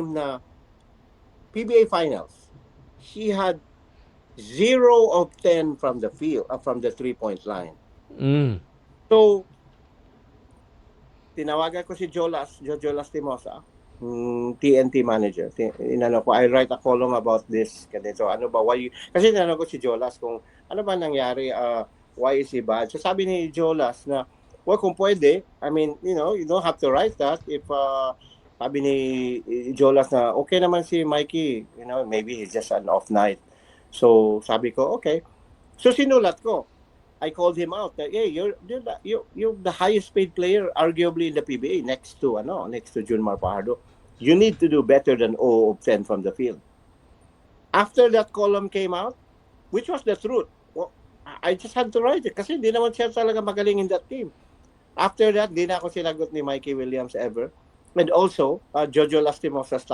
na PBA Finals, he had 0 of 10 from the field, from the 3-point line. So, tinawagan ko si Jojo Lastimosa, TNT manager. Inano ko, I write a column about this. Ganito, ano ba, kasi tinanong ko si Jolas kung ano ba nangyari, why is he bad? So sabi ni Jolas na, well, kung pwede, I mean, you don't have to write that if, sabi ni Jolas na, okay naman si Mikey, maybe he's just an off night. So sabi ko, okay. So sinulat ko. I called him out that, hey, you're the highest paid player arguably in the PBA next to Junmar Fajardo. You need to do better than 0 of 10 from the field. After that column came out, which was the truth, well, I just had to write it kasi hindi naman siya talaga magaling in that team. After that, di na ako sinagot ni Mikey Williams ever. And also, Jojo Lastimosa's